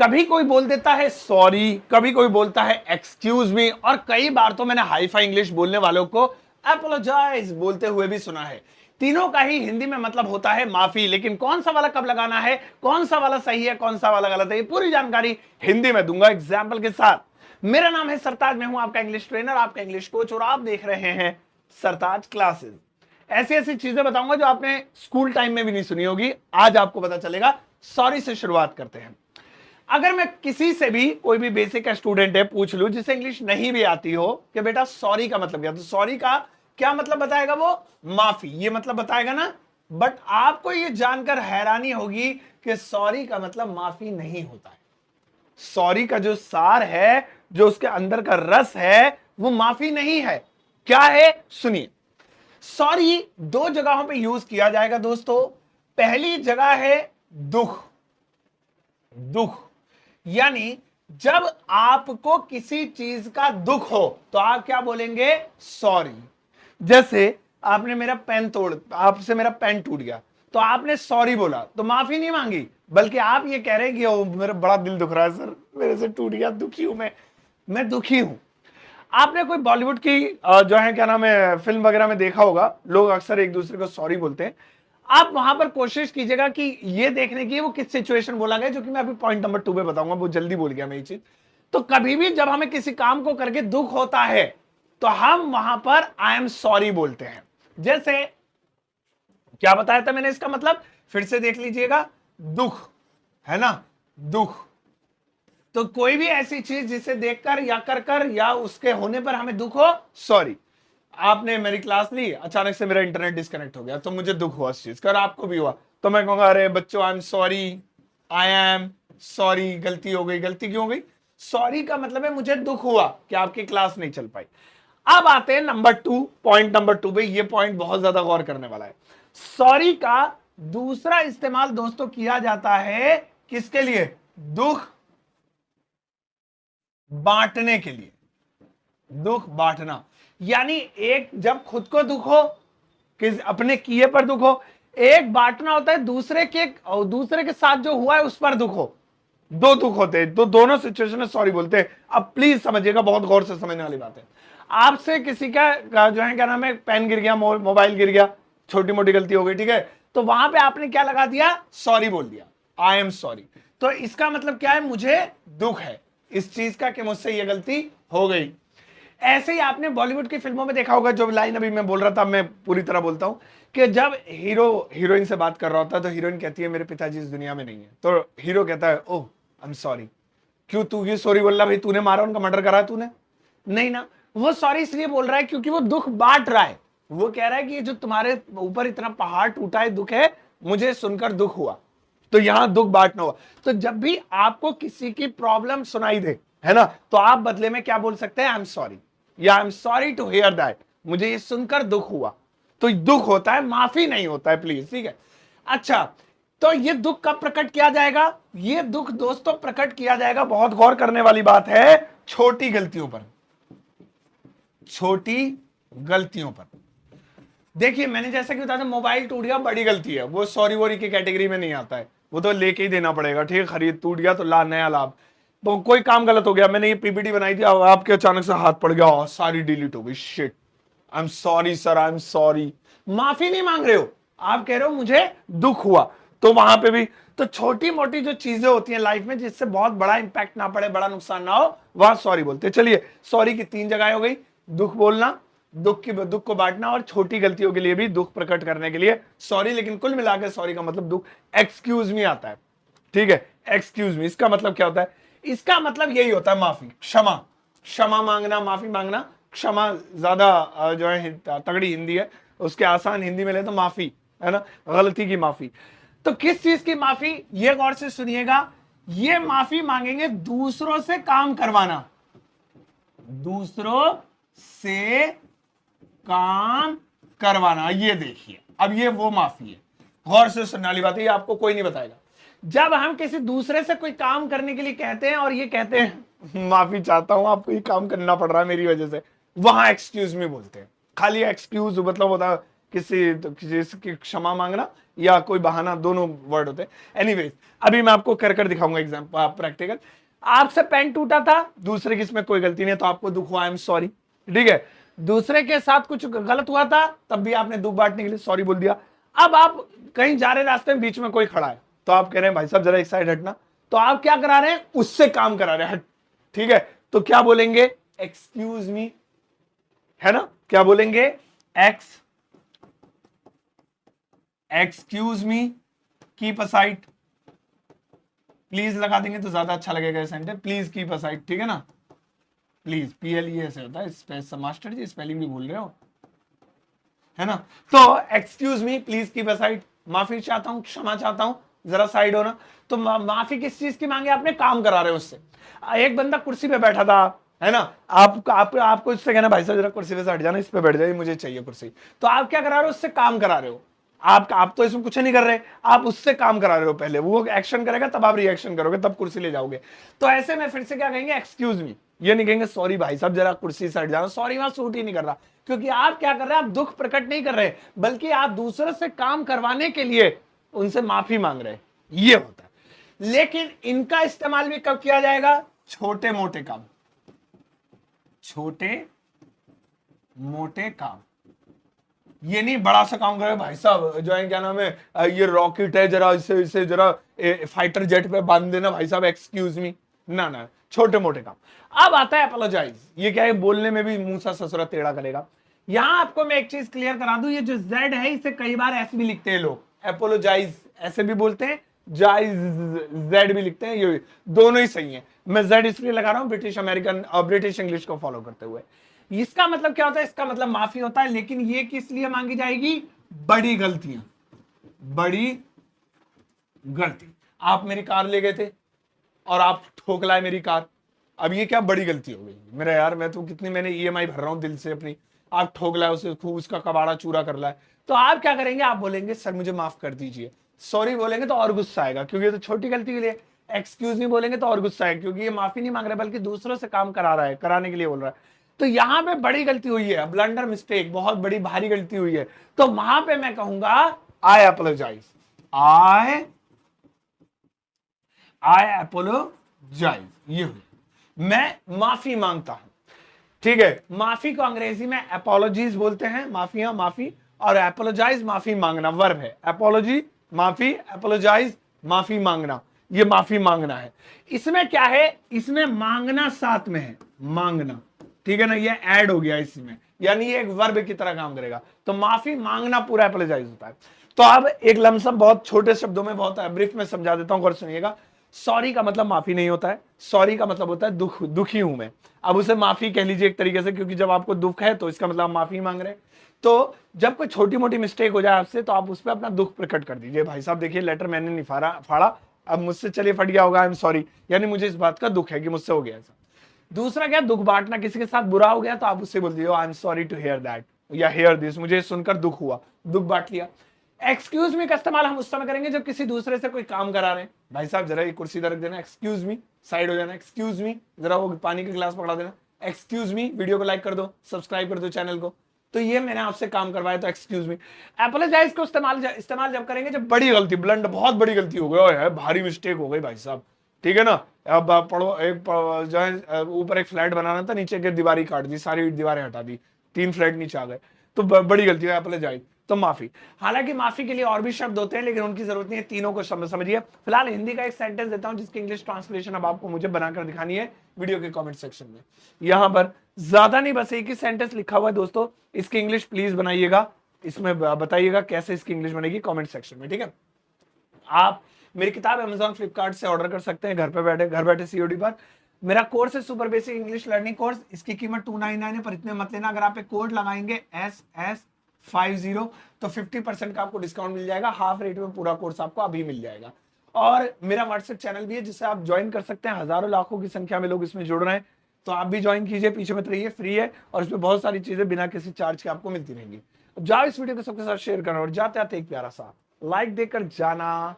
कभी कोई बोल देता है सॉरी, कभी कोई बोलता है एक्सक्यूज मी, और कई बार तो मैंने हाई फाई इंग्लिश बोलने वालों को अपोलोजाइज बोलते हुए भी सुना है। तीनों का ही हिंदी में मतलब होता है माफी, लेकिन कौन सा वाला कब लगाना है, कौन सा वाला सही है, कौन सा वाला गलत है, ये पूरी जानकारी हिंदी में दूंगा एग्जाम्पल के साथ। मेरा नाम है सरताज, मैं हूं आपका इंग्लिश ट्रेनर, आपका इंग्लिश कोच, और आप देख रहे हैं सरताज क्लासेस। ऐसी ऐसी चीजें बताऊंगा जो आपने स्कूल टाइम में भी नहीं सुनी होगी, आज आपको पता चलेगा। सॉरी से शुरुआत करते हैं। अगर मैं किसी से भी, कोई भी बेसिक का स्टूडेंट है, पूछ लूं जिसे इंग्लिश नहीं भी आती हो कि बेटा सॉरी का मतलब क्या, तो सॉरी का क्या मतलब बताएगा वो? माफी, ये मतलब बताएगा ना। बट आपको ये जानकर हैरानी होगी कि सॉरी का मतलब माफी नहीं होता है। सॉरी का जो सार है, जो उसके अंदर का रस है, वो माफी नहीं है। क्या है सुनिए। सॉरी दो जगहों पे यूज किया जाएगा दोस्तों। पहली जगह है दुख। दुख यानी जब आपको किसी चीज का दुख हो तो आप क्या बोलेंगे? सॉरी। जैसे आपने मेरा पेन तोड़, आपसे मेरा पेन टूट गया तो आपने सॉरी बोला, तो माफी नहीं मांगी, बल्कि आप ये कह रहे हैं कि ओ मेरा बड़ा दिल दुख रहा है सर, मेरे से टूट गया, दुखी हूं मैं दुखी हूं। आपने कोई बॉलीवुड की जो है क्या नाम है फिल्म वगैरह में देखा होगा, लोग अक्सर एक दूसरे को सॉरी बोलते हैं। आप वहां पर कोशिश कीजिएगा कि ये देखने की वो किस सिचुएशन बोला गया, जो कि मैं अभी पॉइंट नंबर 2 पे बताऊंगा, बहुत जल्दी बोल गया मैं ये चीज। तो कभी भी जब हमें किसी काम को करके दुख होता है तो हम वहां पर आई एम सॉरी बोलते हैं। जैसे क्या बताया था मैंने इसका मतलब, फिर से देख लीजिएगा। दुख है ना, दुख। तो कोई भी ऐसी चीज जिसे देखकर या कर या उसके होने पर हमें दुख हो, सॉरी। आपने मेरी क्लास ली, अचानक से मेरा इंटरनेट डिस्कनेक्ट हो गया तो मुझे दुख हुआ इस चीज का, और आपको भी हुआ, तो मैं कहूंगा अरे बच्चों आई am sorry, I am sorry, गलती हो गई। गलती क्यों हो गई? सॉरी का मतलब है मुझे दुख हुआ कि आपकी क्लास नहीं चल पाई। अब आते हैं नंबर 2, पॉइंट नंबर 2 पे। ये पॉइंट बहुत ज्यादा गौर करने वाला है। सॉरी का दूसरा इस्तेमाल दोस्तों किया जाता है किसके लिए? दुख बांटने के लिए। दुख बांटना यानी एक जब खुद को दुख हो, किस अपने किए पर दुख हो, एक बांटना होता है दूसरे के, और दूसरे के साथ जो हुआ है उस पर दुख हो। दो दुख होते हैं तो दोनों सिचुएशन में सॉरी बोलते हैं। अब प्लीज समझिएगा, बहुत गौर से समझने वाली बात है। आपसे किसी का जो है क्या नाम है पेन गिर गया, मोबाइल गिर गया, छोटी मोटी गलती हो गई, ठीक है, तो वहां पे आपने क्या लगा दिया? सॉरी बोल दिया, आई एम सॉरी। तो इसका मतलब क्या है? मुझे दुख है इस चीज का कि मुझसे ये गलती हो गई। ऐसे ही आपने बॉलीवुड की फिल्मों में देखा होगा, जो लाइन अभी मैं बोल रहा था, मैं पूरी तरह बोलता हूं कि जब हीरो हीरोइन से बात कर रहा होता है तो हीरोइन कहती है मेरे पिताजी इस दुनिया में नहीं है, तो हीरो कहता है ओह आई एम सॉरी। क्यों तू ये सॉरी बोल रहा? भाई तूने मारा, उनका मर्डर करा तूने? नहीं ना। वो सॉरी इसलिए बोल रहा है क्योंकि वो दुख बांट रहा है। वो कह रहा है कि ये जो तुम्हारे ऊपर इतना पहाड़ टूटा है दुख है, मुझे सुनकर दुख हुआ, तो यहां दुख बांटना हुआ। तो जब भी आपको किसी की प्रॉब्लम सुनाई दे, है ना, तो आप बदले में क्या बोल सकते हैं? आई एम सॉरी, या I am sorry to hear that, मुझे ये सुनकर दुख हुआ। तो दुख होता है, माफी नहीं होता है, प्लीज, ठीक है। अच्छा, तो ये दुख कब प्रकट किया जाएगा? ये दुख दोस्तों प्रकट किया जाएगा, बहुत गौर करने वाली बात है, छोटी गलतियों पर। छोटी गलतियों पर देखिए, मैंने जैसा कि बताया मोबाइल टूट गया, बड़ी गलती है, वो सॉरी वॉरी की कैटेगरी में नहीं आता है, वो तो लेके ही देना पड़ेगा, ठीक है। खरीद टूट गया तो ला नया लाभ। तो कोई काम गलत हो गया, मैंने ये पीपीटी बनाई थी, आपके अचानक से हाथ पड़ गया, सारी डिलीट हो गई, shit, I am sorry sir, I am sorry. माफी नहीं मांग रहे हो, आप कह रहे हो मुझे दुख हुआ। तो वहां पे भी तो छोटी मोटी जो चीजें होती हैं लाइफ में जिससे बहुत बड़ा इंपैक्ट ना पड़े, बड़ा नुकसान ना हो, वहां सॉरी बोलते हैं। चलिए, सॉरी की 3 जगह हो गई, दुख बोलना, दुख को बांटना, और छोटी गलतियों के लिए भी दुख प्रकट करने के लिए सॉरी। लेकिन कुल मिलाकर सॉरी का मतलब दुख। एक्सक्यूज मी आता है, ठीक है, एक्सक्यूज मी, इसका मतलब क्या होता है? इसका मतलब यही होता है माफी, क्षमा। क्षमा मांगना, माफी मांगना। क्षमा ज्यादा जो है तगड़ी हिंदी है, उसके आसान हिंदी में ले तो माफी, है ना, गलती की माफी। तो किस चीज की माफी? ये गौर से सुनिएगा, ये माफी मांगेंगे दूसरों से काम करवाना, दूसरों से काम करवाना। ये देखिए, अब ये वो माफी है, गौर से सुनने वाली बात है, ये आपको कोई नहीं बताएगा। जब हम किसी दूसरे से कोई काम करने के लिए कहते हैं और ये कहते हैं माफी चाहता हूं, आपको ये काम करना पड़ रहा है मेरी वजह से, वहां एक्सक्यूज मी बोलते हैं। खाली एक्सक्यूज मतलब होता है किसी की क्षमा मांगना या कोई बहाना, दोनों वर्ड होते हैं। एनीवेज, अभी मैं आपको कर दिखाऊंगा एग्जाम्पल प्रैक्टिकल। आपसे पेन टूटा था, दूसरे की इसमें कोई गलती नहीं है तो आपको दुख हुआ, आई एम सॉरी, ठीक है। दूसरे के साथ कुछ गलत हुआ था, तब भी आपने दुख बांटने के लिए सॉरी बोल दिया। अब आप कहीं जा रहे रास्ते में, बीच में कोई खड़ा है, तो आप कह रहे हैं भाई साहब जरा एक साइड हटना, तो आप क्या करा रहे हैं, उससे काम करा रहे हैं, हट, ठीक है। तो क्या बोलेंगे, एक्सक्यूज मी, है ना, क्या बोलेंगे, excuse me, keep aside, please लगा देंगे तो ज्यादा अच्छा लगेगा सेंटेंस, प्लीज कीप असाइड, ठीक है ना, प्लीज, PLE ऐसे होता है, मास्टर जी स्पेलिंग भी भूल रहे हो, है ना। तो excuse me, please keep aside, माफी चाहता हूं, क्षमा चाहता हूं, जरा साइड होना। तो माफी किस चीज की मांगे, आपने काम करा रहे हो उससे। एक बंदा कुर्सी पे बैठा था, है ना, आपको इससे कहना भाई साहब जरा कुर्सी पे से हट जाना, इस पे बैठ जाइए, मुझे चाहिए कुर्सी। तो आप क्या करा रहे हो, उससे काम करा रहे हो। आप तो इसमें कुछ नहीं कर रहे, आप उससे काम करा रहे हो। पहले वो एक्शन करेगा, तब आप रिएक्शन करोगे, तब कुर्सी ले जाओगे। तो ऐसे में फिर से क्या कहेंगे, एक्सक्यूज मी, ये नहीं कहेंगे सॉरी भाई साहब जरा कुर्सी से हट जाना, सॉरी वहां सूट ही नहीं कर रहा, क्योंकि आप क्या कर रहे हैं, आप दुख प्रकट नहीं कर रहे, बल्कि आप दूसरे से काम करवाने के लिए उनसे माफी मांग रहे हैं, ये होता है। लेकिन इनका इस्तेमाल भी कब किया जाएगा, छोटे मोटे काम, छोटे मोटे काम, ये नहीं बड़ा सा काम करे भाई साहब जो है, क्या नाम है, ये रॉकेट है, जरा इसे जरा फाइटर जेट पे बांध देना भाई साहब, एक्सक्यूज मी, ना, छोटे मोटे काम। अब आता है अपोलोजाइज, ये क्या है, बोलने में भी मुंह सा ससुरा टेढ़ा करेगा। यहां आपको मैं एक चीज क्लियर करा दूं, ये जो जेड है इसे कई बार ऐसे भी लिखते हैं लोग, अपोलोजाइज ऐसे भी बोलते हैं, जाइज जेड भी लिखते हैं, ये दोनों ही सही है। मैं जेड इसलिए लगा रहा हूं ब्रिटिश अमेरिकन और ब्रिटिश इंग्लिश को फॉलो करते हुए। इसका मतलब क्या होता है, इसका मतलब माफी होता है, लेकिन ये किस लिए मांगी जाएगी, बड़ी गलतियां, बड़ी गलती। आप मेरी कार ले गए थे और आप ठोक लाए मेरी कार, अब ये क्या बड़ी गलती हो गई मेरा, यार मैं तो कितनी मैंने EMI भर रहा हूं दिल से अपनी, आप ठोक लाए उसे, खूब उसका कबाड़ा चूरा कर लाए। तो आप क्या करेंगे, आप बोलेंगे सर मुझे माफ कर दीजिए, सॉरी बोलेंगे तो और गुस्सा आएगा, क्योंकि ये तो छोटी गलती के लिए। एक्सक्यूज नहीं बोलेंगे तो और गुस्सा आएगा, क्योंकि ये माफी नहीं मांग रहा बल्कि दूसरों से काम करा रहा है, कराने के लिए बोल रहा है। तो यहां पे बड़ी गलती हुई है, ब्लंडर मिस्टेक, बहुत बड़ी भारी गलती हुई है, तो वहां पे मैं कहूंगा आई अपोलोजाइज, आई अपोलोजाइज, ये मैं माफी मांगता हूं, ठीक है। माफी को अंग्रेजी में अपोलॉजीज बोलते हैं, माफिया, माफी, और अपोलोजाइज माफी मांगना, वर्ब है, अपोलॉजी माफी, अपोलोजाइज माफी मांगना, ये माफी मांगना है। इसमें क्या है, इसमें मांगना साथ में है, मांगना, ठीक है ना, ये ऐड हो गया इसमें, यानी ये एक वर्ब की तरह काम करेगा। तो माफी मांगना पूरा अपोलोजाइज होता है। तो अब एक लमसम बहुत छोटे शब्दों में, बहुत ब्रीफ में समझा देता हूं, और सुनिएगा। सॉरी का मतलब माफी नहीं होता है, सॉरी का मतलब होता है दुखी हूं मैं। अब उसे माफी कह लीजिए एक तरीके से, क्योंकि जब आपको दुख है तो इसका मतलब आप माफी मांग रहे हैं। तो जब कोई छोटी मोटी मिस्टेक हो जाए आपसे, तो आप उस पर अपना दुख प्रकट कर दीजिए, भाई साहब देखिए लेटर मैंने नहीं फाड़ा, अब मुझसे चलिए फट गया होगा, आई एम सॉरी, यानी मुझे इस बात का दुख है कि मुझसे हो गया ऐसा। दूसरा क्या, दुख बांटना, किसी के साथ बुरा हो गया तो आप उससे बोल दीजिए I am sorry to hear that, या हियर दिस, मुझे सुनकर दुख हुआ, दुख बांट लिया। एक्सक्यूज मी का इस्तेमाल हम उस समय करेंगे जब किसी दूसरे से कोई काम करा रहे हैं, भाई साहब जरा ये कुर्सी रख देना, एक्सक्यूज मी, साइड हो जाना, एक्सक्यूज मी जरा वो पानी का गिलास पकड़ा देना, एक्सक्यूज मी वीडियो को लाइक कर दो, सब्सक्राइब कर दो चैनल को, तो ये मैंने आपसे काम करवाया, तो एक्सक्यूज मी। अपोलोजाइज को इस्तेमाल जब करेंगे जब बड़ी गलती, ब्लंड, बहुत बड़ी गलती हो गई है, भारी मिस्टेक हो गई भाई साहब, ठीक है ना। अब आप पढ़ो, एक जो है ऊपर एक फ्लैट बनाना था, नीचे की दीवारी काट दी, सारी दीवारें हटा दी, 3 फ्लैट नीचे आ गए, तो बड़ी गलती है, अपोलोजाइज, तो माफी। हालांकि माफी के लिए और भी शब्द होते हैं, लेकिन उनकी जरूरत नहीं है, तीनों को समझिए। फिलहाल हिंदी का एक सेंटेंस देता हूं जिसकी इंग्लिश ट्रांसलेशन अब आपको मुझे बनाकर दिखानी है वीडियो के कमेंट सेक्शन में। यहां पर ज्यादा नहीं, बस एक ही सेंटेंस लिखा हुआ है दोस्तों, इसकी इंग्लिश प्लीज बनाइएगा, इसमें बताइएगा कैसे इसकी इंग्लिश बनेगी कमेंट सेक्शन में, ठीक है। आप मेरी किताब Amazon फ्लिपकार्ट से ऑर्डर कर सकते हैं, घर बैठे COD पर। मेरा कोर्स है super basic English learning course, इसकी कीमत 299 है, पर इतने मत लेना, अगर आप एक कोड लगाएंगे SS50 तो 50% का आपको डिस्काउंट मिल जाएगा, हाफ रेट में पूरा कोर्स आपको अभी मिल जाएगा। और मेरा व्हाट्सएप चैनल भी है जिसे आप ज्वाइन कर सकते हैं, हजारों लाखों की संख्या में लोग इसमें जुड़ रहे हैं, तो आप भी ज्वाइन कीजिए, पीछे मत रहिए, फ्री है, और इसमें बहुत सारी चीजें बिना किसी चार्ज के आपको मिलती रहेंगी। अब जाओ इस वीडियो को सबके साथ शेयर करना, और जाते आते एक प्यारा सा लाइक देकर जाना।